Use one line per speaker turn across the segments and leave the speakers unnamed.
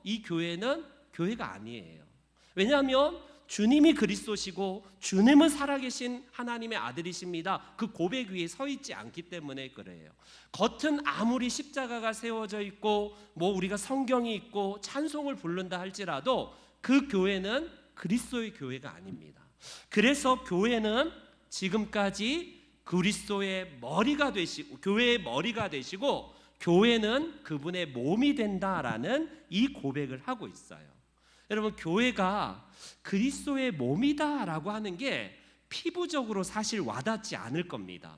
이 교회는 교회가 아니에요. 왜냐하면 주님이 그리스도시고 주님은 살아계신 하나님의 아들이십니다. 그 고백 위에 서 있지 않기 때문에 그래요. 겉은 아무리 십자가가 세워져 있고 우리가 성경이 있고 찬송을 부른다 할지라도 그 교회는 그리스도의 교회가 아닙니다. 그래서 교회는 지금까지 그리스도의 머리가 되시고 교회의 머리가 되시고 교회는 그분의 몸이 된다라는 이 고백을 하고 있어요. 여러분, 교회가 그리스도의 몸이다라고 하는 게 피부적으로 사실 와닿지 않을 겁니다.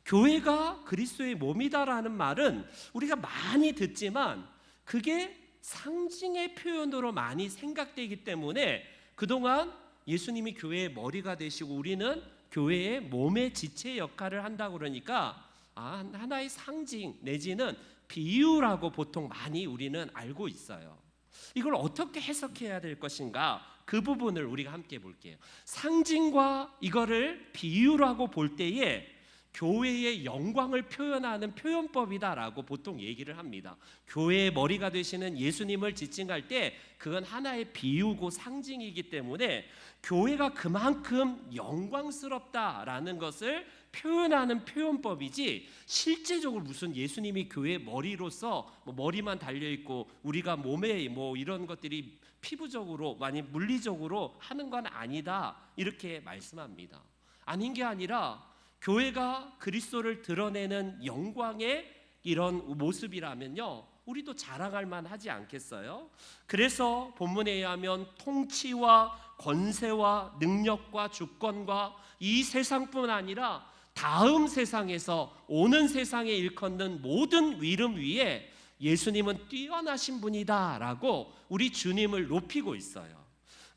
교회가 그리스도의 몸이다라는 말은 우리가 많이 듣지만 그게 상징의 표현으로 많이 생각되기 때문에 그동안 예수님이 교회의 머리가 되시고 우리는 교회의 몸의 지체 역할을 한다고 그러니까 하나의 상징 내지는 비유라고 보통 많이 우리는 알고 있어요. 이걸 어떻게 해석해야 될 것인가, 그 부분을 우리가 함께 볼게요. 상징과 이거를 비유라고 볼 때에 교회의 영광을 표현하는 표현법이다라고 보통 얘기를 합니다. 교회의 머리가 되시는 예수님을 지칭할 때 그건 하나의 비유고 상징이기 때문에 교회가 그만큼 영광스럽다라는 것을 표현하는 표현법이지, 실제적으로 무슨 예수님이 교회의 머리로서 머리만 달려있고 우리가 몸에 이런 것들이 피부적으로 많이 물리적으로 하는 건 아니다, 이렇게 말씀합니다. 아닌 게 아니라 교회가 그리스도를 드러내는 영광의 이런 모습이라면요, 우리도 자랑할 만하지 않겠어요? 그래서 본문에 의하면 통치와 권세와 능력과 주권과 이 세상뿐 아니라 다음 세상에서 오는 세상에 일컫는 모든 이름 위에 예수님은 뛰어나신 분이다라고 우리 주님을 높이고 있어요.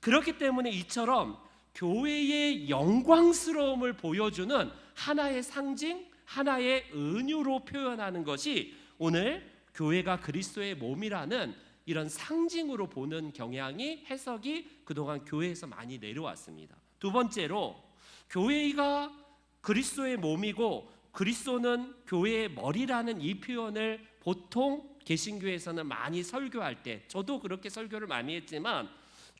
그렇기 때문에 이처럼 교회의 영광스러움을 보여주는 하나의 상징, 하나의 은유로 표현하는 것이 오늘 교회가 그리스도의 몸이라는 이런 상징으로 보는 경향이, 해석이 그동안 교회에서 많이 내려왔습니다. 두 번째로, 교회가 그리스도의 몸이고 그리스도는 교회의 머리라는 이 표현을 보통 개신교에서는 많이 설교할 때, 저도 그렇게 설교를 많이 했지만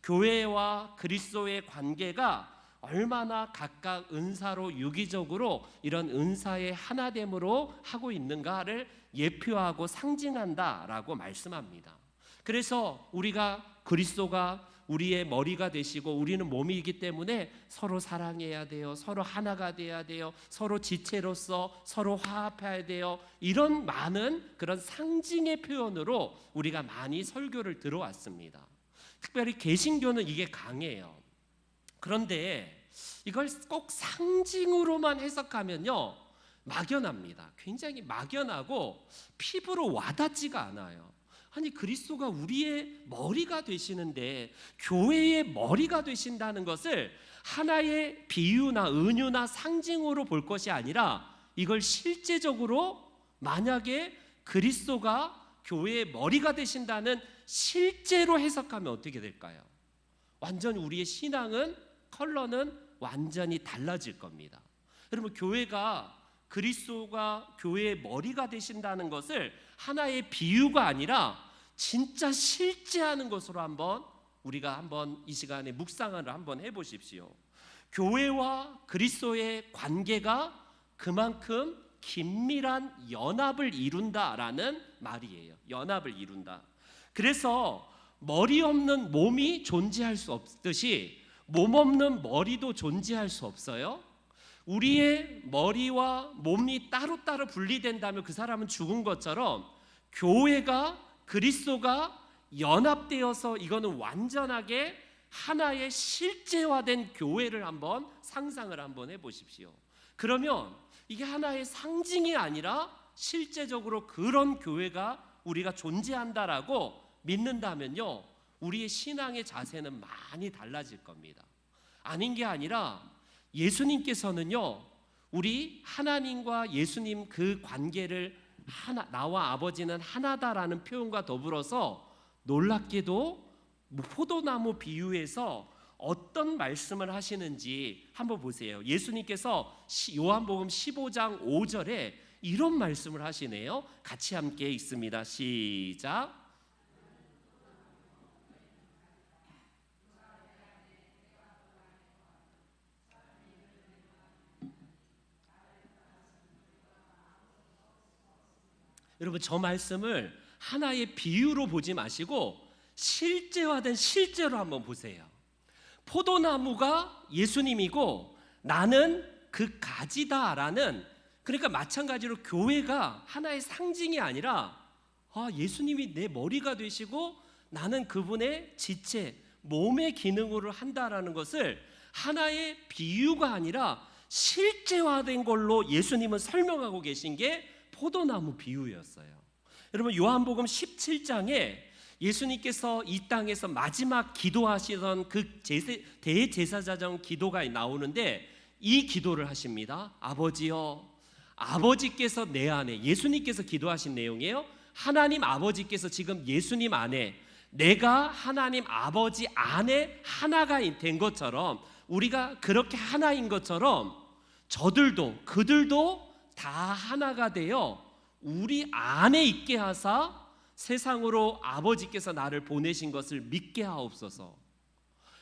교회와 그리스도의 관계가 얼마나 각각 은사로 유기적으로 이런 은사의 하나됨으로 하고 있는가를 예표하고 상징한다라고 말씀합니다. 그래서 우리가 그리스도가 우리의 머리가 되시고 우리는 몸이기 때문에 서로 사랑해야 돼요. 서로 하나가 돼야 돼요. 서로 지체로서 서로 화합해야 돼요. 이런 많은 그런 상징의 표현으로 우리가 많이 설교를 들어왔습니다. 특별히 개신교는 이게 강해요. 그런데 이걸 꼭 상징으로만 해석하면요, 막연합니다. 굉장히 막연하고 피부로 와닿지가 않아요. 아니, 그리스도가 우리의 머리가 되시는데 교회의 머리가 되신다는 것을 하나의 비유나 은유나 상징으로 볼 것이 아니라 이걸 실제적으로 만약에 그리스도가 교회의 머리가 되신다는 실제로 해석하면 어떻게 될까요? 완전히 우리의 신앙은, 컬러는 완전히 달라질 겁니다. 여러분, 교회가 그리스도가 교회의 머리가 되신다는 것을 하나의 비유가 아니라 진짜 실제하는 것으로 우리가 이 시간에 묵상을 한번 해보십시오. 교회와 그리스도의 관계가 그만큼 긴밀한 연합을 이룬다라는 말이에요. 연합을 이룬다. 그래서 머리 없는 몸이 존재할 수 없듯이 몸 없는 머리도 존재할 수 없어요. 우리의 머리와 몸이 따로따로 분리된다면 그 사람은 죽은 것처럼 교회가, 그리스도가 연합되어서 이거는 완전하게 하나의 실제화된 교회를 한번 상상을 한번 해보십시오. 그러면 이게 하나의 상징이 아니라 실제적으로 그런 교회가 우리가 존재한다라고 믿는다면요, 우리의 신앙의 자세는 많이 달라질 겁니다. 아닌 게 아니라 예수님께서는요, 우리 하나님과 예수님 그 관계를 나와 아버지는 하나다라는 표현과 더불어서 놀랍게도 포도나무 비유에서 어떤 말씀을 하시는지 한번 보세요. 예수님께서 요한복음 15장 5절에 이런 말씀을 하시네요. 같이 함께 읽습니다. 시작. 여러분, 저 말씀을 하나의 비유로 보지 마시고 실제화된 실제로 한번 보세요. 포도나무가 예수님이고 나는 그 가지다라는, 그러니까 마찬가지로 교회가 하나의 상징이 아니라 예수님이 내 머리가 되시고 나는 그분의 지체, 몸의 기능으로 한다라는 것을 하나의 비유가 아니라 실제화된 걸로 예수님은 설명하고 계신 게 포도나무 비유였어요. 여러분, 요한복음 17장에 예수님께서 이 땅에서 마지막 기도하시던 그 대제사장 기도가 나오는데 이 기도를 하십니다. 아버지여, 아버지께서 내 안에, 예수님께서 기도하신 내용이에요. 하나님 아버지께서 지금 예수님 안에, 내가 하나님 아버지 안에 하나가 된 것처럼, 우리가 그렇게 하나인 것처럼 저들도, 그들도 다 하나가 되어 우리 안에 있게 하사 세상으로 아버지께서 나를 보내신 것을 믿게 하옵소서.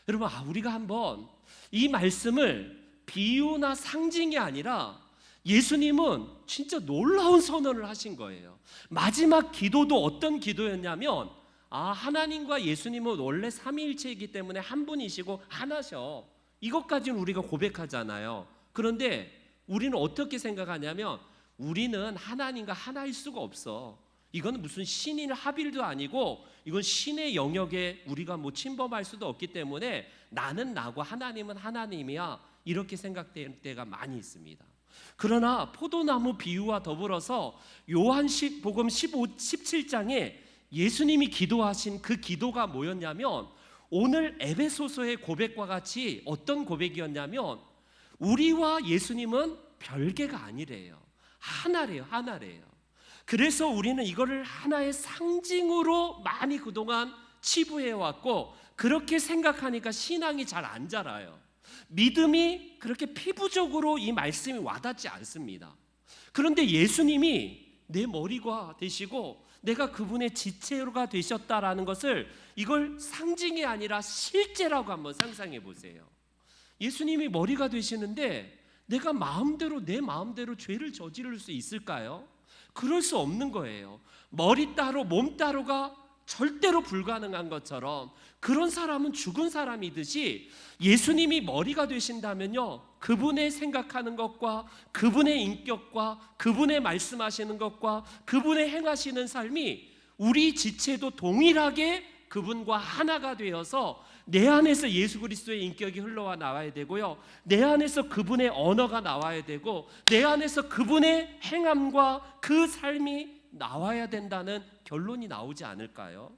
여러분, 우리가 한번 이 말씀을 비유나 상징이 아니라 예수님은 진짜 놀라운 선언을 하신 거예요. 마지막 기도도 어떤 기도였냐면, 하나님과 예수님은 원래 삼위일체이기 때문에 한 분이시고 하나셔, 이것까지는 우리가 고백하잖아요. 그런데 우리는 어떻게 생각하냐면, 우리는 하나님과 하나일 수가 없어. 이건 무슨 신인 합일도 아니고 이건 신의 영역에 우리가 침범할 수도 없기 때문에 나는 나고 하나님은 하나님이야, 이렇게 생각될 때가 많이 있습니다. 그러나 포도나무 비유와 더불어서 요한복음 17장에 예수님이 기도하신 그 기도가 뭐였냐면, 오늘 에베소서의 고백과 같이 어떤 고백이었냐면, 우리와 예수님은 별개가 아니래요. 하나래요. 그래서 우리는 이거를 하나의 상징으로 많이 그동안 치부해왔고, 그렇게 생각하니까 신앙이 잘 안 자라요. 믿음이 그렇게 피부적으로 이 말씀이 와닿지 않습니다. 그런데 예수님이 내 머리가 되시고 내가 그분의 지체가 되셨다라는 것을, 이걸 상징이 아니라 실제라고 한번 상상해 보세요. 예수님이 머리가 되시는데 내가 내 마음대로 죄를 저지를 수 있을까요? 그럴 수 없는 거예요. 머리 따로 몸 따로가 절대로 불가능한 것처럼, 그런 사람은 죽은 사람이듯이 예수님이 머리가 되신다면요, 그분의 생각하는 것과 그분의 인격과 그분의 말씀하시는 것과 그분의 행하시는 삶이 우리 지체도 동일하게 그분과 하나가 되어서 내 안에서 예수 그리스도의 인격이 흘러와 나와야 되고요, 내 안에서 그분의 언어가 나와야 되고, 내 안에서 그분의 행함과 그 삶이 나와야 된다는 결론이 나오지 않을까요?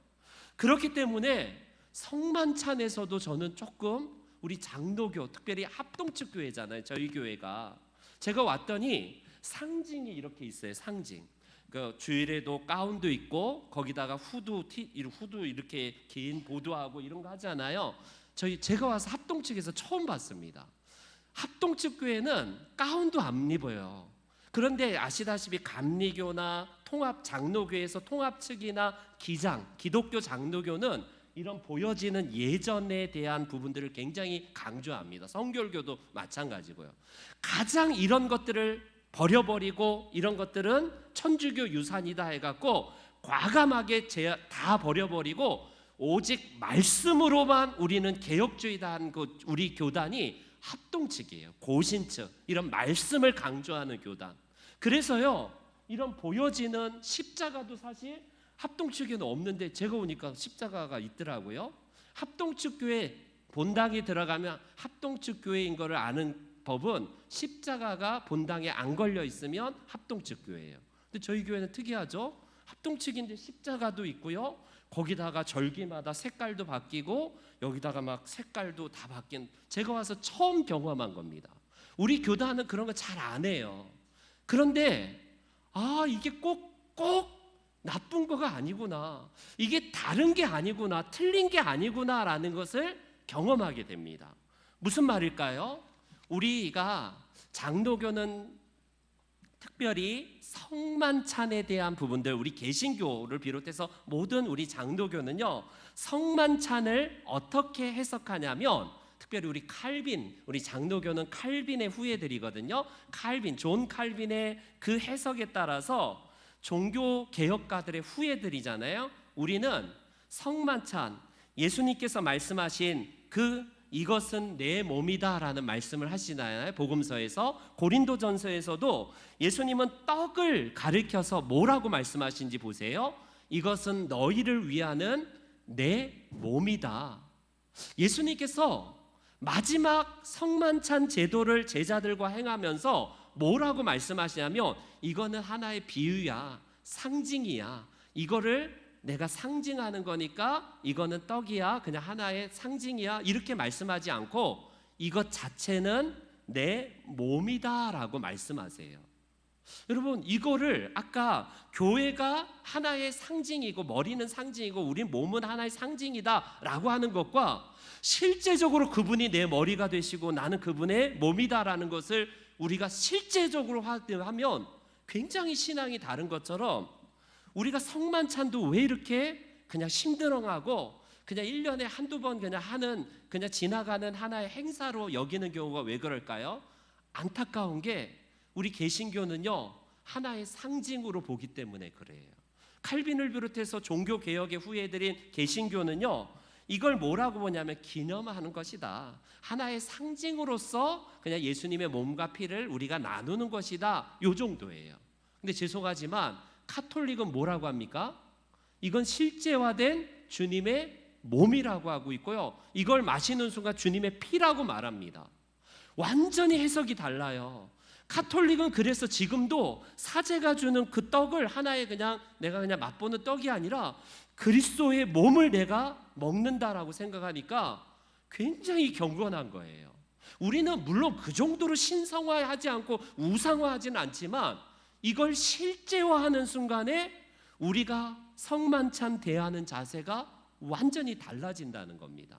그렇기 때문에 성만찬에서도 저는 조금, 우리 장로교, 특별히 합동측 교회잖아요, 저희 교회가. 제가 왔더니 상징이 이렇게 있어요. 상징. 그 주일에도 가운도 있고 거기다가 후드 이렇게 긴 보도하고 이런 거 하잖아요. 제가 와서 합동측에서 처음 봤습니다. 합동측 교회는 가운도 안 입어요. 그런데 아시다시피 감리교나 통합 장로교에서 통합측이나 기독교 장로교는 이런 보여지는 예전에 대한 부분들을 굉장히 강조합니다. 성결교도 마찬가지고요. 가장 이런 것들을 버려버리고, 이런 것들은 천주교 유산이다 해갖고 과감하게 다 버려버리고 오직 말씀으로만 우리는 개혁주의다 한 우리 교단이 합동측이에요. 고신측, 이런 말씀을 강조하는 교단. 그래서요, 이런 보여지는 십자가도 사실 합동측에는 없는데 제가 오니까 십자가가 있더라고요. 합동측 교회 본당에 들어가면 합동측 교회인 거를 아는 법은, 십자가가 본당에 안 걸려 있으면 합동측 교회예요. 근데 저희 교회는 특이하죠. 합동측인데 십자가도 있고요, 거기다가 절기마다 색깔도 바뀌고 여기다가 막 색깔도 다 바뀐, 제가 와서 처음 경험한 겁니다. 우리 교단은 그런 거 잘 안 해요. 그런데 이게 꼭 나쁜 거가 아니구나, 이게 다른 게 아니구나, 틀린 게 아니구나라는 것을 경험하게 됩니다. 무슨 말일까요? 우리가 장로교는 특별히 성만찬에 대한 부분들, 우리 개신교를 비롯해서 모든 우리 장로교는요, 성만찬을 어떻게 해석하냐면, 특별히 우리 장로교는 칼빈의 후예들이거든요. 존 칼빈의 그 해석에 따라서 종교 개혁가들의 후예들이잖아요. 우리는 성만찬, 예수님께서 말씀하신 이것은 내 몸이다라는 말씀을 하시나요? 복음서에서. 고린도전서에서도 예수님은 떡을 가리켜서 뭐라고 말씀하신지 보세요. 이것은 너희를 위하는 내 몸이다. 예수님께서 마지막 성만찬 제도를 제자들과 행하면서 뭐라고 말씀하시냐면 이거는 하나의 비유야, 상징이야. 이거를 내가 상징하는 거니까 이거는 떡이야, 그냥 하나의 상징이야, 이렇게 말씀하지 않고 이것 자체는 내 몸이다 라고 말씀하세요. 여러분, 이거를 아까 교회가 하나의 상징이고 머리는 상징이고 우리 몸은 하나의 상징이다 라고 하는 것과 실제적으로 그분이 내 머리가 되시고 나는 그분의 몸이다라는 것을 우리가 실제적으로 하면 굉장히 신앙이 다른 것처럼, 우리가 성만찬도 왜 이렇게 그냥 심드렁하고 그냥 1년에 한두 번 그냥 하는, 그냥 지나가는 하나의 행사로 여기는 경우가 왜 그럴까요? 안타까운 게 우리 개신교는요 하나의 상징으로 보기 때문에 그래요. 칼빈을 비롯해서 종교 개혁의 후예들인 개신교는요 이걸 뭐라고 보냐면 기념하는 것이다, 하나의 상징으로서 그냥 예수님의 몸과 피를 우리가 나누는 것이다, 요 정도예요. 근데 죄송하지만 카톨릭은 뭐라고 합니까? 이건 실제화된 주님의 몸이라고 하고 있고요, 이걸 마시는 순간 주님의 피라고 말합니다. 완전히 해석이 달라요. 카톨릭은 그래서 지금도 사제가 주는 그 떡을 하나의 그냥 내가 그냥 맛보는 떡이 아니라 그리스도의 몸을 내가 먹는다라고 생각하니까 굉장히 경건한 거예요. 우리는 물론 그 정도로 신성화하지 않고 우상화하지는 않지만 이걸 실제화하는 순간에 우리가 성만찬 대하는 자세가 완전히 달라진다는 겁니다.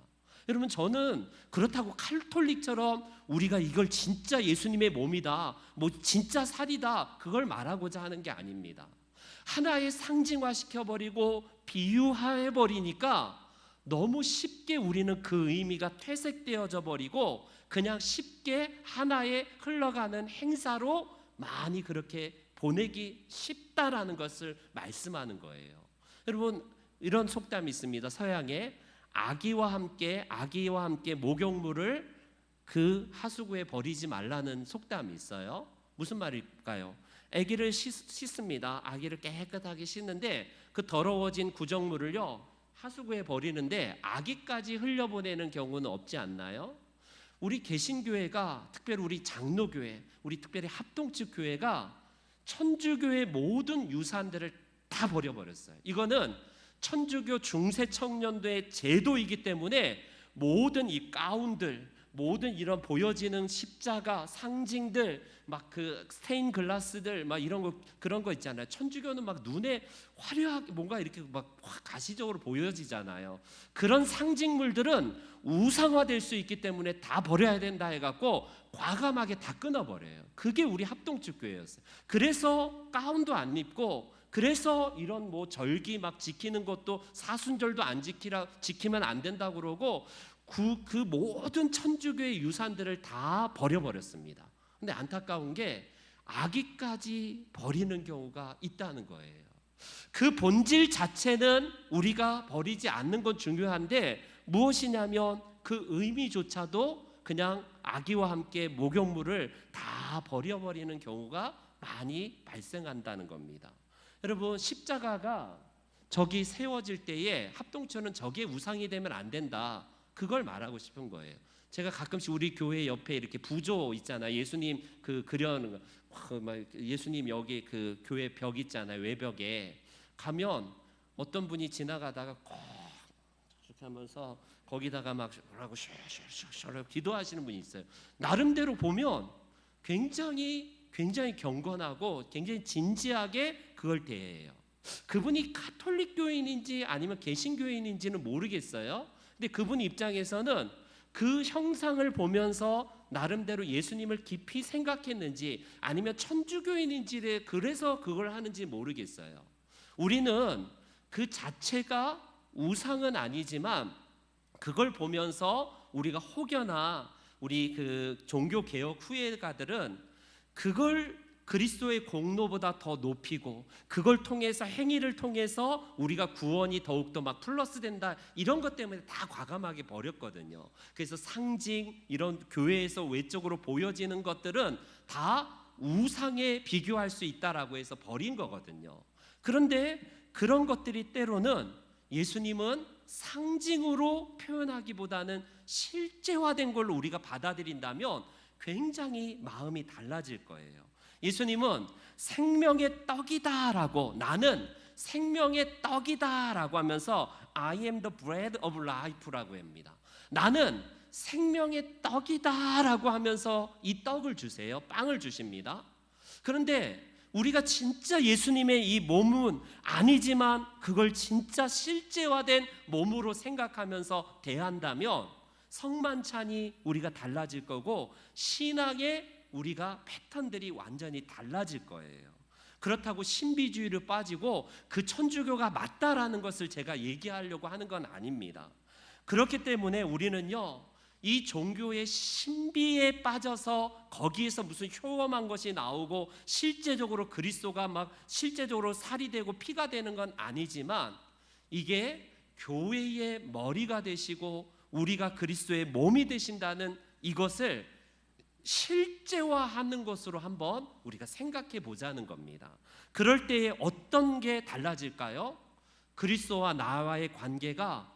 여러분, 저는 그렇다고 카톨릭처럼 우리가 이걸 진짜 예수님의 몸이다, 뭐 진짜 살이다, 그걸 말하고자 하는 게 아닙니다. 하나의 상징화시켜버리고 비유화해버리니까 너무 쉽게 우리는 그 의미가 퇴색되어져 버리고 그냥 쉽게 하나의 흘러가는 행사로 많이 그렇게 보내기 쉽다라는 것을 말씀하는 거예요. 여러분, 이런 속담이 있습니다. 서양에 아기와 함께 목욕물을 그 하수구에 버리지 말라는 속담이 있어요. 무슨 말일까요? 아기를 씻습니다. 아기를 깨끗하게 씻는데 그 더러워진 구정물을요 하수구에 버리는데 아기까지 흘려보내는 경우는 없지 않나요? 우리 개신교회가, 특별히 우리 장로교회, 우리 특별히 합동측 교회가 천주교의 모든 유산들을 다 버려버렸어요. 이거는 천주교 중세 청년도의 제도이기 때문에 모든 이 가운들, 모든 이런 보여지는 십자가 상징들, 막 그 스테인 글라스들, 막 이런 거, 그런 거 있잖아요. 천주교는 막 눈에 화려하게 뭔가 이렇게 막 가시적으로 보여지잖아요. 그런 상징물들은 우상화될 수 있기 때문에 다 버려야 된다 해갖고 과감하게 다 끊어버려요. 그게 우리 합동측 교회였어요. 그래서 가운도 안 입고, 그래서 이런 뭐 절기 막 지키는 것도 사순절도 안 지키면 안 된다고 그러고 그 모든 천주교의 유산들을 다 버려버렸습니다. 근데 안타까운 게 아기까지 버리는 경우가 있다는 거예요. 그 본질 자체는 우리가 버리지 않는 건 중요한데 무엇이냐면 그 의미조차도 그냥 아기와 함께 목욕물을 다 버려버리는 경우가 많이 발생한다는 겁니다. 여러분, 십자가가 저기 세워질 때에 합동처는 저게 우상이 되면 안 된다, 그걸 말하고 싶은 거예요. 제가 가끔씩 우리 교회 옆에 이렇게 부조 있잖아요. 예수님 그 그려놓은 거, 예수님 여기 그 교회 벽 있잖아요. 외벽에 가면 어떤 분이 지나가다가 꼭 이렇게 하면서 거기다가 막 뭐라고 샤샤샤 기도하시는 분이 있어요. 나름대로 보면 굉장히 경건하고 굉장히 진지하게 그걸 대해요. 그분이 가톨릭 교인인지 아니면 개신교인인지는 모르겠어요. 근데 그분 입장에서는 그 형상을 보면서 나름대로 예수님을 깊이 생각했는지 아니면 천주교인인지 그래서 그걸 하는지 모르겠어요. 우리는 그 자체가 우상은 아니지만 그걸 보면서 우리가 혹여나 우리 그 종교 개혁 후예가들은 그리스도의 공로보다 더 높이고 그걸 통해서 행위를 통해서 우리가 구원이 더욱더 막 플러스 된다 이런 것 때문에 다 과감하게 버렸거든요. 그래서 상징 이런 교회에서 외적으로 보여지는 것들은 다 우상에 비교할 수 있다라고 해서 버린 거거든요. 그런데 그런 것들이 때로는 예수님은 상징으로 표현하기보다는 실제화된 걸로 우리가 받아들인다면 굉장히 마음이 달라질 거예요. 예수님은 생명의 떡이다라고, 나는 생명의 떡이다라고 하면서 I am the bread of life라고 합니다. 나는 생명의 떡이다라고 하면서 이 떡을 주세요. 빵을 주십니다. 그런데 우리가 진짜 예수님의 이 몸은 아니지만 그걸 진짜 실제화된 몸으로 생각하면서 대한다면 성만찬이 우리가 달라질 거고 신앙의 우리가 패턴들이 완전히 달라질 거예요. 그렇다고 신비주의를 빠지고 그 천주교가 맞다라는 것을 제가 얘기하려고 하는 건 아닙니다. 그렇기 때문에 우리는요, 이 종교의 신비에 빠져서 거기에서 무슨 효험한 것이 나오고 실제적으로 그리스도가 막 실제적으로 살이 되고 피가 되는 건 아니지만 이게 교회의 머리가 되시고 우리가 그리스도의 몸이 되신다는 이것을 실제화하는 것으로 한번 우리가 생각해 보자는 겁니다. 그럴 때에 어떤 게 달라질까요? 그리스도와 나와의 관계가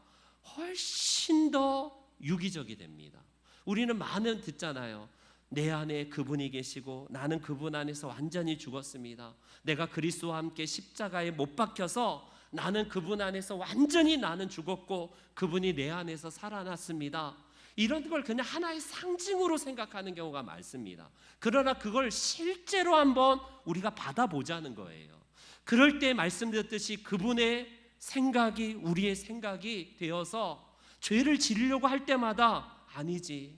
훨씬 더 유기적이 됩니다. 우리는 많은 듣잖아요. 내 안에 그분이 계시고 나는 그분 안에서 완전히 죽었습니다. 내가 그리스도와 함께 십자가에 못 박혀서 나는 그분 안에서 완전히 나는 죽었고 그분이 내 안에서 살아났습니다. 이런 걸 그냥 하나의 상징으로 생각하는 경우가 많습니다. 그러나 그걸 실제로 한번 우리가 받아보자는 거예요. 그럴 때 말씀드렸듯이 그분의 생각이 우리의 생각이 되어서 죄를 지으려고 할 때마다 아니지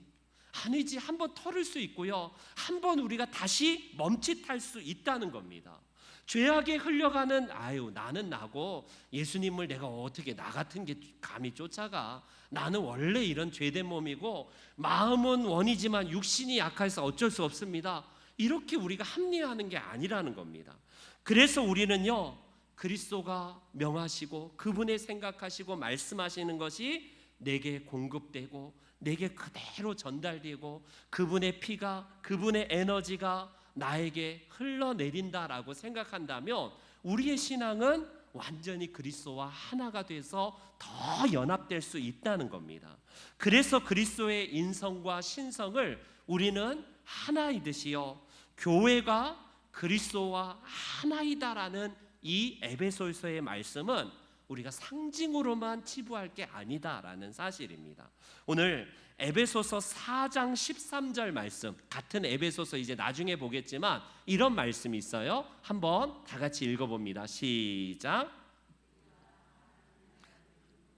한번 털을 수 있고요, 한번 우리가 다시 멈칫할 수 있다는 겁니다. 죄악에 흘려가는 나는 나고 예수님을 내가 어떻게 나 같은 게 감히 쫓아가, 나는 원래 이런 죄된 몸이고 마음은 원이지만 육신이 약해서 어쩔 수 없습니다. 이렇게 우리가 합리화하는 게 아니라는 겁니다. 그래서 우리는요, 그리스도가 명하시고 그분의 생각하시고 말씀하시는 것이 내게 공급되고 내게 그대로 전달되고 그분의 피가 그분의 에너지가 나에게 흘러내린다라고 생각한다면 우리의 신앙은 완전히 그리스도와 하나가 돼서 더 연합될 수 있다는 겁니다. 그래서 그리스도의 인성과 신성을 우리는 하나이듯이요, 교회가 그리스도와 하나이다라는 이 에베소서의 말씀은 우리가 상징으로만 치부할 게 아니다라는 사실입니다. 오늘 에베소서 4장 13절 말씀, 같은 에베소서 이제 나중에 보겠지만 이런 말씀이 있어요. 한번 다 같이 읽어봅니다. 시작.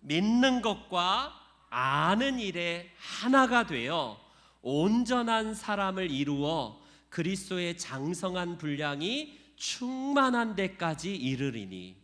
믿는 것과 아는 일에 하나가 되어 온전한 사람을 이루어 그리스도의 장성한 분량이 충만한 데까지 이르리니.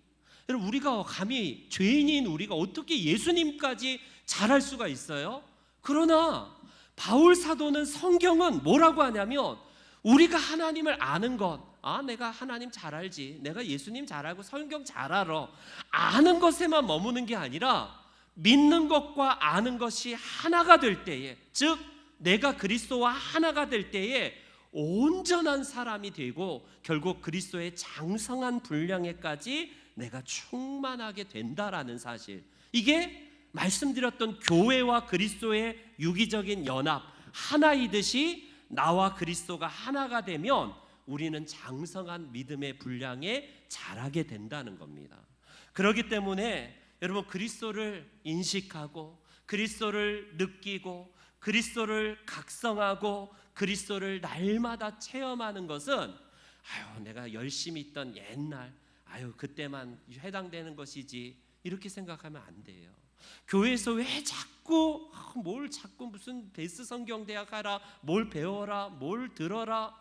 여러분, 우리가 감히 죄인인 우리가 어떻게 예수님까지 잘할 수가 있어요? 그러나 바울 사도는 성경은 뭐라고 하냐면 우리가 하나님을 아는 것, 내가 하나님 잘 알지, 내가 예수님 잘 알고 성경 잘 알아, 아는 것에만 머무는 게 아니라 믿는 것과 아는 것이 하나가 될 때에, 즉 내가 그리스도와 하나가 될 때에 온전한 사람이 되고 결국 그리스도의 장성한 분량에까지 내가 충만하게 된다라는 사실, 이게 말씀드렸던 교회와 그리스도의 유기적인 연합, 하나이듯이 나와 그리스도가 하나가 되면 우리는 장성한 믿음의 분량에 자라게 된다는 겁니다. 그렇기 때문에 여러분, 그리스도를 인식하고 그리스도를 느끼고 그리스도를 각성하고 그리스도를 날마다 체험하는 것은 내가 열심히 있던 옛날 그때만 해당되는 것이지 이렇게 생각하면 안 돼요. 교회에서 왜 자꾸 무슨 베스 성경 대학 하라, 뭘 배워라, 뭘 들어라,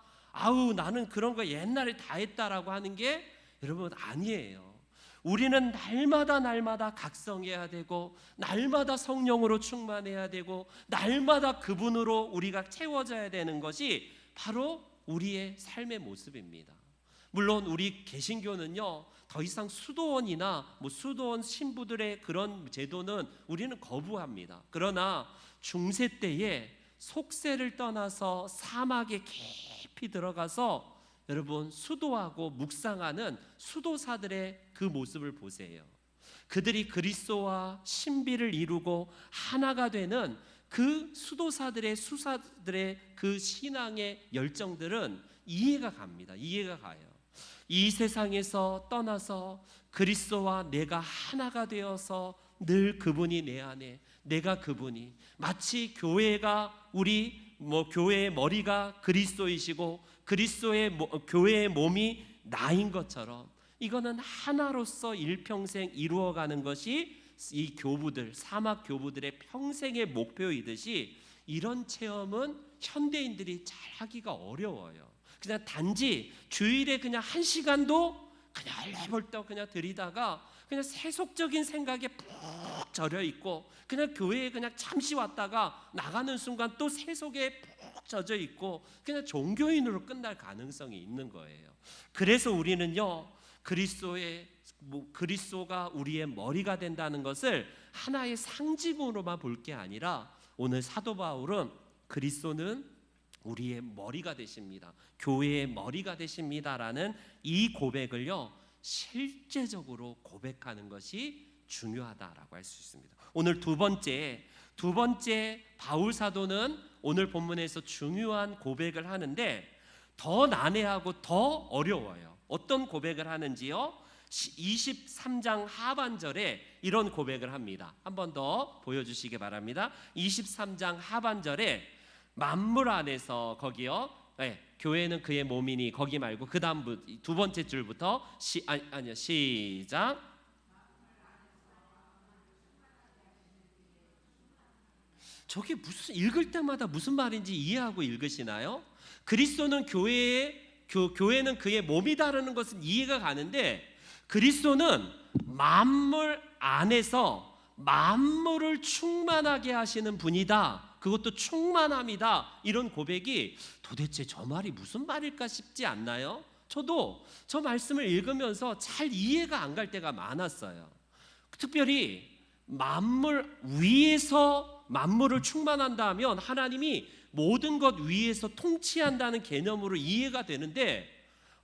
나는 그런 거 옛날에 다 했다라고 하는 게 여러분 아니에요. 우리는 날마다 각성해야 되고 날마다 성령으로 충만해야 되고 날마다 그분으로 우리가 채워져야 되는 것이 바로 우리의 삶의 모습입니다. 물론 우리 개신교는요, 더 이상 수도원이나 수도원 신부들의 그런 제도는 우리는 거부합니다. 그러나 중세 때에 속세를 떠나서 사막에 깊이 들어가서 여러분 수도하고 묵상하는 수도사들의 그 모습을 보세요. 그들이 그리스도와 신비를 이루고 하나가 되는 그 수도사들의 수사들의 그 신앙의 열정들은 이해가 갑니다. 이해가 가요. 이 세상에서 떠나서 그리스도와 내가 하나가 되어서 늘 그분이 내 안에, 내가 그분이, 마치 교회가 우리 교회의 머리가 그리스도이시고 그리스도의 교회의 몸이 나인 것처럼, 이거는 하나로서 일평생 이루어가는 것이 이 교부들, 사막 교부들의 평생의 목표이듯이, 이런 체험은 현대인들이 잘 하기가 어려워요. 그냥 단지 주일에 그냥 1시간도 그냥 얼레벌떡 그냥 들이다가 그냥 세속적인 생각에 푹 절여 있고, 그냥 교회에 그냥 잠시 왔다가 나가는 순간 또 세속에 푹 젖어 있고, 그냥 종교인으로 끝날 가능성이 있는 거예요. 그래서 우리는요, 그리스도가 우리의 머리가 된다는 것을 하나의 상징으로만 볼 게 아니라, 오늘 사도 바울은 그리스도는 우리의 머리가 되십니다, 교회의 머리가 되십니다라는 이 고백을요, 실제적으로 고백하는 것이 중요하다라고 할 수 있습니다. 오늘 두 번째 바울 사도는 오늘 본문에서 중요한 고백을 하는데 더 난해하고 더 어려워요. 어떤 고백을 하는지요? 23장 하반절에 이런 고백을 합니다. 한 번 더 보여주시기 바랍니다. 23장 하반절에 만물 안에서, 거기요, 교회는 그의 몸이니, 거기 말고 그 다음 두 번째 줄부터 시작. 저게 무슨, 읽을 때마다 무슨 말인지 이해하고 읽으시나요? 그리스도는 교회는 그의 몸이다라는 것은 이해가 가는데, 그리스도는 만물 안에서 만물을 충만하게 하시는 분이다, 그것도 충만함이다, 이런 고백이 도대체 저 말이 무슨 말일까 싶지 않나요? 저도 저 말씀을 읽으면서 잘 이해가 안 갈 때가 많았어요. 특별히 만물 위에서 만물을 충만한다 하면 하나님이 모든 것 위에서 통치한다는 개념으로 이해가 되는데,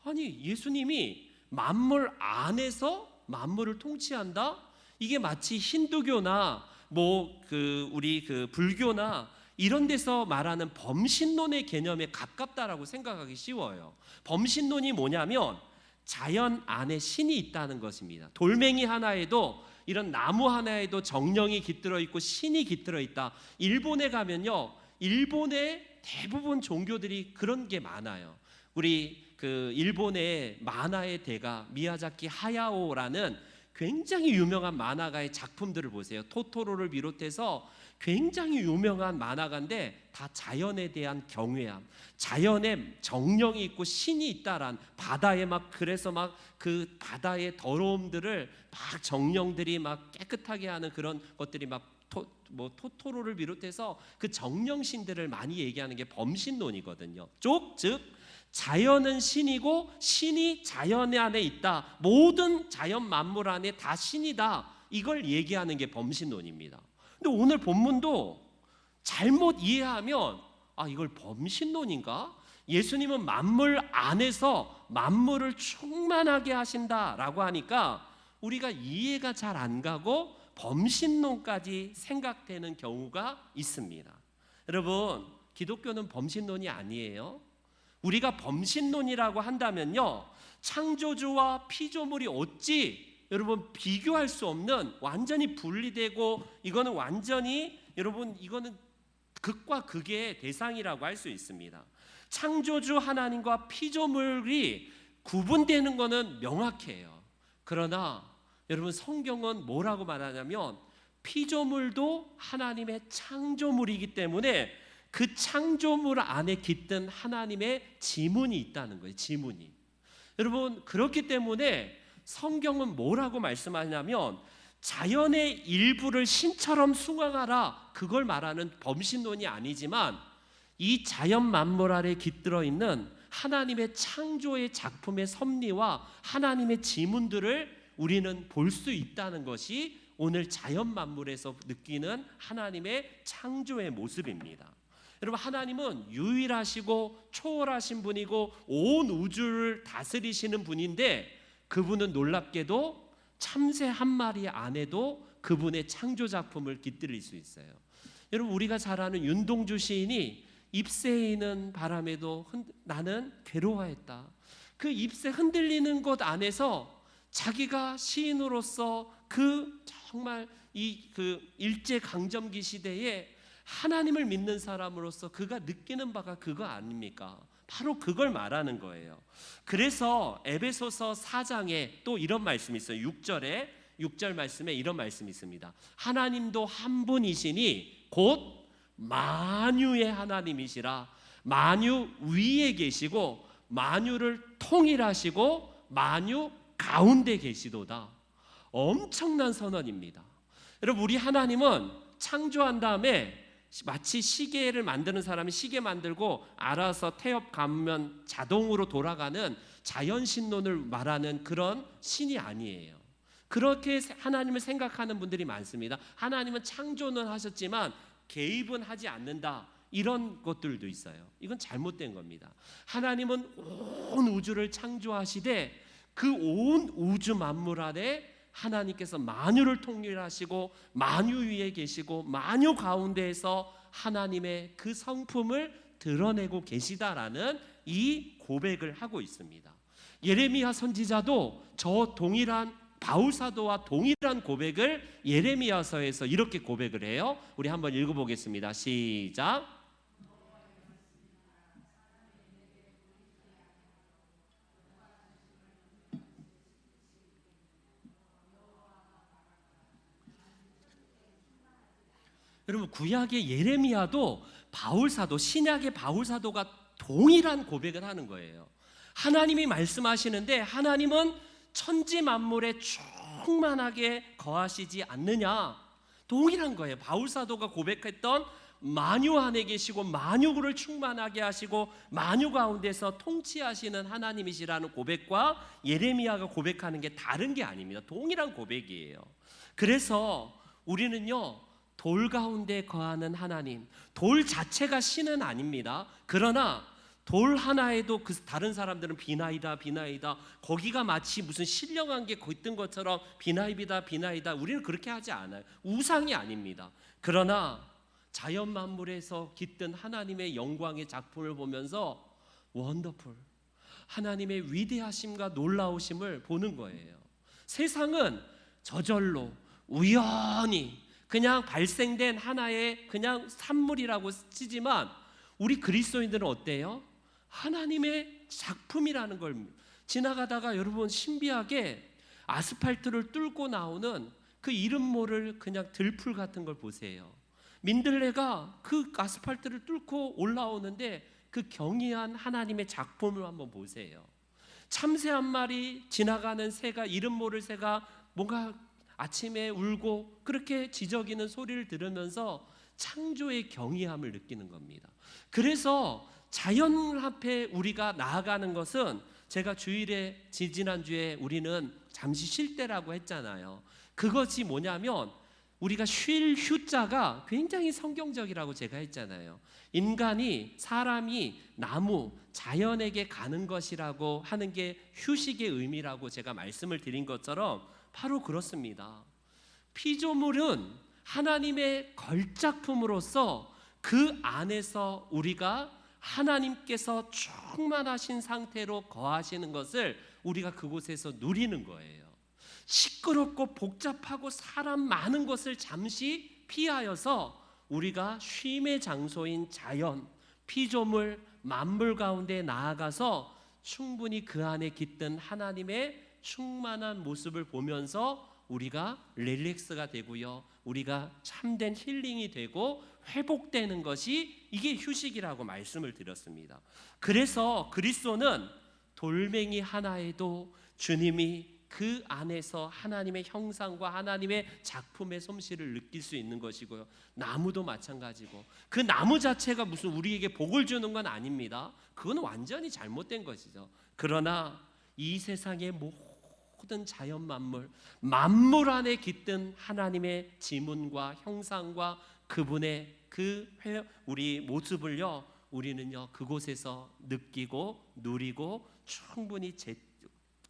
아니 예수님이 만물 안에서 만물을 통치한다? 이게 마치 힌두교나 우리 불교나 이런 데서 말하는 범신론의 개념에 가깝다라고 생각하기 쉬워요. 범신론이 뭐냐면 자연 안에 신이 있다는 것입니다. 돌멩이 하나에도, 이런 나무 하나에도 정령이 깃들어 있고 신이 깃들어 있다. 일본에 가면요, 일본의 대부분 종교들이 그런 게 많아요. 우리 일본의 만화의 대가 미야자키 하야오라는 굉장히 유명한 만화가의 작품들을 보세요. 토토로를 비롯해서 굉장히 유명한 만화가인데 다 자연에 대한 경외함, 자연에 정령이 있고 신이 있다란, 바다에 그래서 그 바다의 더러움들을 정령들이 깨끗하게 하는 그런 것들이 토토로를 비롯해서 그 정령신들을 많이 얘기하는 게 범신론이거든요. 즉 자연은 신이고 신이 자연 안에 있다, 모든 자연 만물 안에 다 신이다, 이걸 얘기하는 게 범신론입니다. 근데 오늘 본문도 잘못 이해하면 이걸 범신론인가? 예수님은 만물 안에서 만물을 충만하게 하신다라고 하니까 우리가 이해가 잘 안 가고 범신론까지 생각되는 경우가 있습니다. 여러분, 기독교는 범신론이 아니에요. 우리가 범신론이라고 한다면요, 창조주와 피조물이 어찌 여러분 비교할 수 없는, 완전히 분리되고, 이거는 완전히 여러분 이거는 극과 극의 대상이라고 할 수 있습니다. 창조주 하나님과 피조물이 구분되는 것은 명확해요. 그러나 여러분 성경은 뭐라고 말하냐면 피조물도 하나님의 창조물이기 때문에 그 창조물 안에 깃든 하나님의 지문이 있다는 거예요. 지문이. 여러분, 그렇기 때문에 성경은 뭐라고 말씀하냐면 자연의 일부를 신처럼 숭앙하라, 그걸 말하는 범신론이 아니지만 이 자연 만물 아래 깃들어 있는 하나님의 창조의 작품의 섭리와 하나님의 지문들을 우리는 볼 수 있다는 것이 오늘 자연 만물에서 느끼는 하나님의 창조의 모습입니다. 여러분, 하나님은 유일하시고 초월하신 분이고 온 우주를 다스리시는 분인데, 그분은 놀랍게도 참새 한 마리 안에도 그분의 창조 작품을 깃들일 수 있어요. 여러분, 우리가 잘 아는 윤동주 시인이 잎새이는 바람에도 나는 괴로워했다. 그 잎새 흔들리는 것 안에서 자기가 시인으로서 그 정말 그 일제 강점기 시대에 하나님을 믿는 사람으로서 그가 느끼는 바가 그거 아닙니까? 바로 그걸 말하는 거예요. 그래서 에베소서 4장에 또 이런 말씀이 있어요. 6절 말씀에 이런 말씀이 있습니다. 하나님도 한 분이시니 곧 만유의 하나님이시라. 만유 위에 계시고 만유를 통일하시고 만유 가운데 계시도다. 엄청난 선언입니다. 여러분, 우리 하나님은 창조한 다음에 마치 시계를 만드는 사람이 시계 만들고 알아서 태엽 감으면 자동으로 돌아가는 자연신론을 말하는 그런 신이 아니에요. 그렇게 하나님을 생각하는 분들이 많습니다. 하나님은 창조는 하셨지만 개입은 하지 않는다, 이런 것들도 있어요. 이건 잘못된 겁니다. 하나님은 온 우주를 창조하시되 그 온 우주 만물 안에 하나님께서 만유를 통일하시고 만유 위에 계시고 만유 가운데에서 하나님의 그 성품을 드러내고 계시다라는 이 고백을 하고 있습니다. 예레미야 선지자도 저 동일한 바울 사도와 동일한 고백을 예레미야서에서 이렇게 고백을 해요. 우리 한번 읽어보겠습니다. 시작. 여러분, 구약의 예레미야도 바울 사도, 신약의 바울 사도가 동일한 고백을 하는 거예요. 하나님이 말씀하시는데 하나님은 천지 만물에 충만하게 거하시지 않느냐, 동일한 거예요. 바울 사도가 고백했던 만유 안에 계시고 만유를 충만하게 하시고 만유 가운데서 통치하시는 하나님이시라는 고백과 예레미야가 고백하는 게 다른 게 아닙니다. 동일한 고백이에요. 그래서 우리는요, 돌 가운데 거하는 하나님, 돌 자체가 신은 아닙니다. 그러나 돌 하나에도 그 다른 사람들은 비나이다 거기가 마치 무슨 신령한 게 깃든 것처럼 비나이다 우리는 그렇게 하지 않아요. 우상이 아닙니다. 그러나 자연 만물에서 깃든 하나님의 영광의 작품을 보면서 원더풀, 하나님의 위대하심과 놀라우심을 보는 거예요. 세상은 저절로 우연히 그냥 발생된 하나의 그냥 산물이라고 치지만 우리 그리스도인들은 어때요? 하나님의 작품이라는 걸 지나가다가 여러분, 신비하게 아스팔트를 뚫고 나오는 그 이름 모를 그냥 들풀 같은 걸 보세요. 민들레가 그 아스팔트를 뚫고 올라오는데 그 경이한 하나님의 작품을 한번 보세요. 참새 한 마리, 지나가는 새가, 이름 모를 새가 뭔가 아침에 울고 그렇게 지저귀는 소리를 들으면서 창조의 경이함을 느끼는 겁니다. 그래서 자연 앞에 우리가 나아가는 것은, 제가 주일에 지난주에 우리는 잠시 쉴 때라고 했잖아요. 그것이 뭐냐면 우리가 쉴 휴자가 굉장히 성경적이라고 제가 했잖아요. 인간이, 사람이 나무, 자연에게 가는 것이라고 하는 게 휴식의 의미라고 제가 말씀을 드린 것처럼 바로 그렇습니다. 피조물은 하나님의 걸작품으로서 그 안에서 우리가 하나님께서 충만하신 상태로 거하시는 것을 우리가 그곳에서 누리는 거예요. 시끄럽고 복잡하고 사람 많은 것을 잠시 피하여서 우리가 쉼의 장소인 자연, 피조물, 만물 가운데 나아가서 충분히 그 안에 깃든 하나님의 충만한 모습을 보면서 우리가 릴렉스가 되고요, 우리가 참된 힐링이 되고 회복되는 것이, 이게 휴식이라고 말씀을 드렸습니다. 그래서 그리스도는 돌멩이 하나에도 주님이 그 안에서 하나님의 형상과 하나님의 작품의 솜씨를 느낄 수 있는 것이고요. 나무도 마찬가지고, 그 나무 자체가 무슨 우리에게 복을 주는 건 아닙니다. 그건 완전히 잘못된 것이죠. 그러나 이 세상의 모든 자연 만물 안에 깃든 하나님의 지문과 형상과 그분의 우리 모습을요, 우리는요 그곳에서 느끼고 누리고 충분히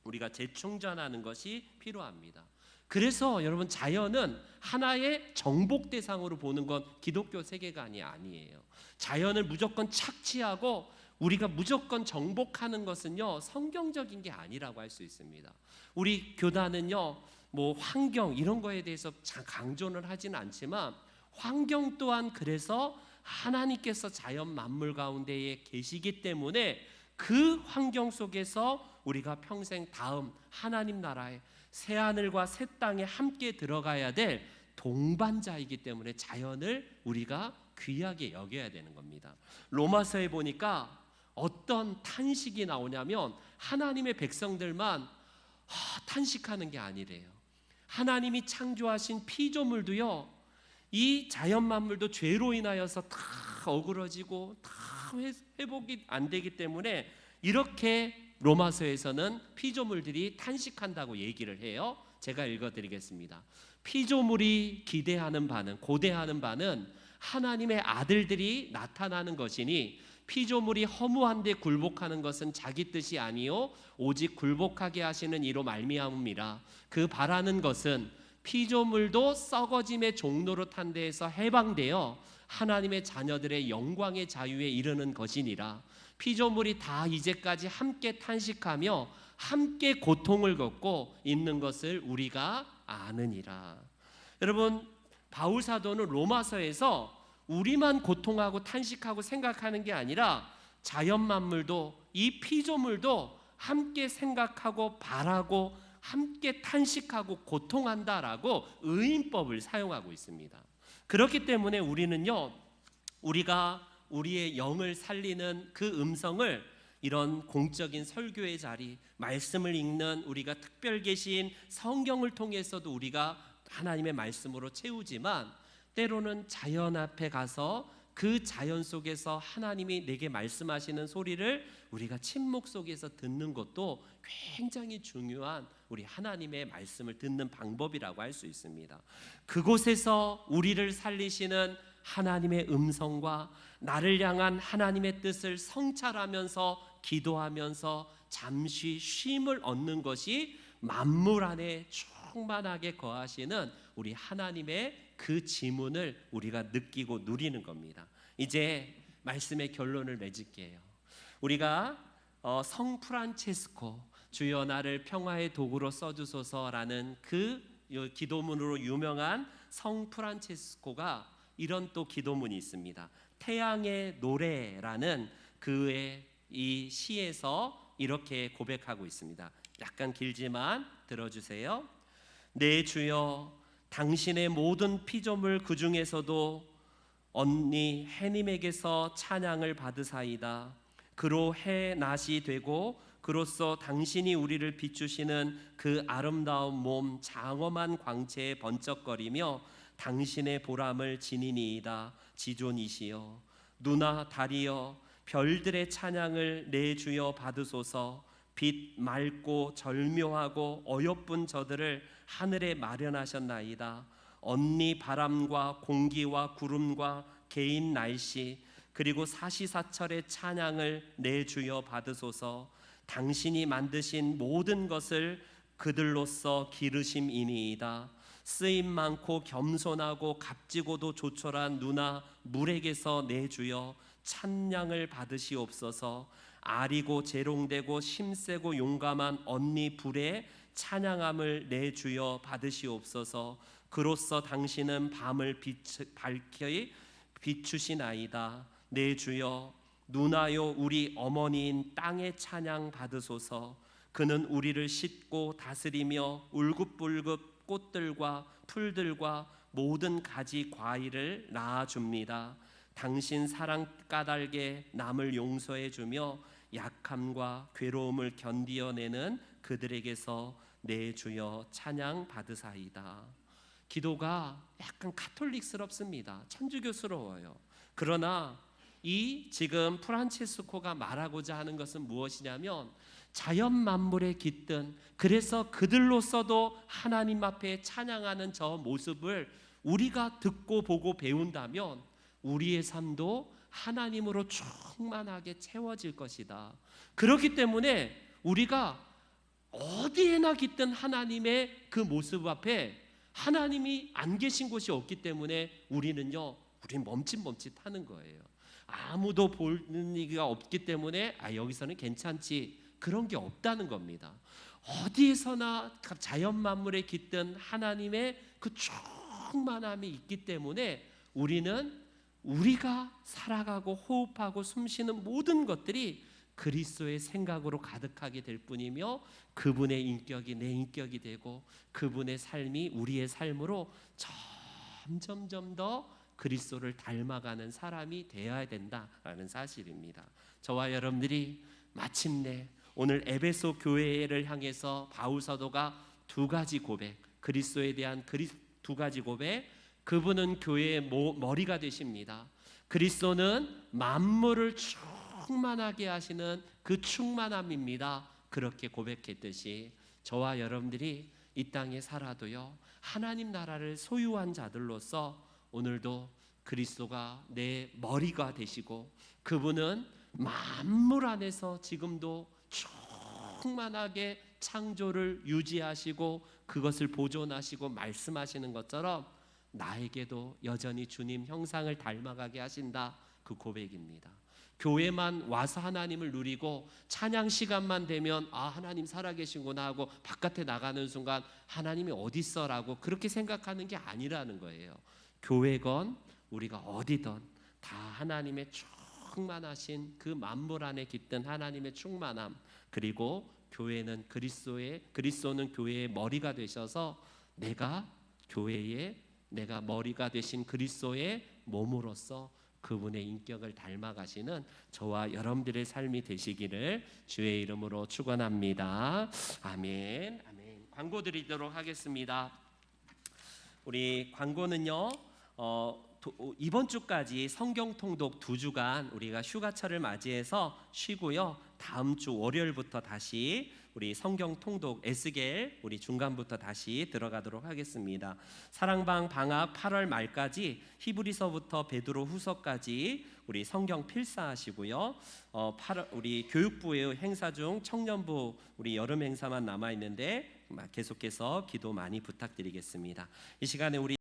우리가 재충전하는 것이 필요합니다. 그래서 여러분, 자연은 하나의 정복 대상으로 보는 건 기독교 세계관이 아니에요. 자연을 무조건 착취하고 우리가 무조건 정복하는 것은요 성경적인 게 아니라고 할 수 있습니다. 우리 교단은요 뭐 환경 이런 거에 대해서 강조를 하지는 않지만, 환경 또한 그래서 하나님께서 자연 만물 가운데에 계시기 때문에 그 환경 속에서 우리가 평생 다음 하나님 나라에 새 하늘과 새 땅에 함께 들어가야 될 동반자이기 때문에 자연을 우리가 귀하게 여겨야 되는 겁니다. 로마서에 보니까 어떤 탄식이 나오냐면 하나님의 백성들만 탄식하는 게 아니래요. 하나님이 창조하신 피조물도요, 이 자연 만물도 죄로 인하여서 다 어그러지고 다 회복이 안 되기 때문에 이렇게 로마서에서는 피조물들이 탄식한다고 얘기를 해요. 제가 읽어드리겠습니다. 피조물이 고대하는 바는 하나님의 아들들이 나타나는 것이니, 피조물이 허무한데 굴복하는 것은 자기 뜻이 아니요 오직 굴복하게 하시는 이로 말미암음이라. 그 바라는 것은 피조물도 썩어짐의 종로로 탄 데에서 해방되어 하나님의 자녀들의 영광의 자유에 이르는 것이니라. 피조물이 다 이제까지 함께 탄식하며 함께 고통을 겪고 있는 것을 우리가 아느니라. 여러분, 바울 사도는 로마서에서 우리만 고통하고 탄식하고 생각하는 게 아니라 자연 만물도, 이 피조물도 함께 생각하고 바라고 함께 탄식하고 고통한다라고 의인법을 사용하고 있습니다. 그렇기 때문에 우리는요, 우리가 우리의 영을 살리는 그 음성을 이런 공적인 설교의 자리, 말씀을 읽는 우리가 특별 계신 성경을 통해서도 우리가 하나님의 말씀으로 채우지만, 때로는 자연 앞에 가서 그 자연 속에서 하나님이 내게 말씀하시는 소리를 우리가 침묵 속에서 듣는 것도 굉장히 중요한 우리 하나님의 말씀을 듣는 방법이라고 할 수 있습니다. 그곳에서 우리를 살리시는 하나님의 음성과 나를 향한 하나님의 뜻을 성찰하면서 기도하면서 잠시 쉼을 얻는 것이 만물 안에 충만하게 거하시는 우리 하나님의 그 지문을 우리가 느끼고 누리는 겁니다. 이제 말씀의 결론을 맺을게요. 우리가 성 프란체스코, 주여 나를 평화의 도구로 써주소서라는 그 기도문으로 유명한 성 프란체스코가 이런 또 기도문이 있습니다. 태양의 노래라는 그의 이 시에서 이렇게 고백하고 있습니다. 약간 길지만 들어주세요. 내 주여, 당신의 모든 피조물 그 중에서도 언니 해님에게서 찬양을 받으사이다. 그로 해 낮이 되고 그로써 당신이 우리를 비추시는 그 아름다운 몸 장엄한 광채에 번쩍거리며 당신의 보람을 지니니이다. 지존이시여, 누나 달이여, 별들의 찬양을 내 주여 받으소서. 빛 맑고 절묘하고 어여쁜 저들을 하늘에 마련하셨나이다. 언니 바람과 공기와 구름과 개인 날씨 그리고 사시사철의 찬양을 내 주여 받으소서. 당신이 만드신 모든 것을 그들로서 기르심이니이다. 쓰임 많고 겸손하고 값지고도 조촐한 누나 물에게서 내 주여 찬양을 받으시옵소서. 아리고 재롱되고 심세고 용감한 언니 불에 찬양함을 내 주여 받으시옵소서. 그로써 당신은 밤을 밝히 비추시나이다. 내 주여, 누나요 우리 어머니인 땅의 찬양 받으소서. 그는 우리를 싣고 다스리며 울긋불긋 꽃들과 풀들과 모든 가지 과일을 낳아줍니다. 당신 사랑 까닭에 남을 용서해 주며 약함과 괴로움을 견디어내는 그들에게서 내 주여 찬양 받으사이다. 기도가 약간 가톨릭스럽습니다. 천주교스러워요. 그러나 이 지금 프란체스코가 말하고자 하는 것은 무엇이냐면 자연 만물에 깃든, 그래서 그들로서도 하나님 앞에 찬양하는 저 모습을 우리가 듣고 보고 배운다면 우리의 삶도 하나님으로 충만하게 채워질 것이다. 그렇기 때문에 우리가 어디에나 깃든 하나님의 그 모습 앞에 하나님이 안 계신 곳이 없기 때문에 우린 멈칫멈칫하는 거예요. 아무도 보는 이가 없기 때문에 여기서는 괜찮지, 그런 게 없다는 겁니다. 어디에서나 자연 만물에 깃든 하나님의 그 충만함이 있기 때문에 우리가 살아가고 호흡하고 숨쉬는 모든 것들이 그리스도의 생각으로 가득하게 될 뿐이며 그분의 인격이 내 인격이 되고 그분의 삶이 우리의 삶으로 점점 더 그리스도를 닮아가는 사람이 되어야 된다라는 사실입니다. 저와 여러분들이 마침내 오늘 에베소 교회를 향해서 바울 사도가 두 가지 고백, 그리스도에 대한 두 가지 고백, 그분은 교회의 머리가 되십니다. 그리스도는 만물을 충만하게 하시는 그 충만함입니다. 그렇게 고백했듯이 저와 여러분들이 이 땅에 살아도요, 하나님 나라를 소유한 자들로서 오늘도 그리스도가 내 머리가 되시고 그분은 만물 안에서 지금도 충만하게 창조를 유지하시고 그것을 보존하시고 말씀하시는 것처럼 나에게도 여전히 주님 형상을 닮아가게 하신다, 그 고백입니다. 교회만 와서 하나님을 누리고 찬양 시간만 되면 하나님 살아계신구나 하고 바깥에 나가는 순간 하나님이 어디 있어라고 그렇게 생각하는 게 아니라는 거예요. 교회건 우리가 어디든 다 하나님의 충만하신 그 만물 안에 깃든 하나님의 충만함, 그리고 교회는 그리스도는 교회의 머리가 되셔서 내가 머리가 되신 그리스도의 몸으로서 그분의 인격을 닮아가시는 저와 여러분들의 삶이 되시기를 주의 이름으로 축원합니다. 아멘. 아멘. 광고 드리도록 하겠습니다. 우리 광고는요, 이번 주까지 성경 통독 2주간 우리가 휴가철을 맞이해서 쉬고요, 다음 주 월요일부터 다시 우리 성경 통독 에스겔 우리 중간부터 다시 들어가도록 하겠습니다. 사랑방 방학 8월 말까지 히브리서부터 베드로 후서까지 우리 성경 필사하시고요. 우리 교육부의 행사 중 청년부 우리 여름 행사만 남아 있는데 계속해서 기도 많이 부탁드리겠습니다. 이 시간에 우리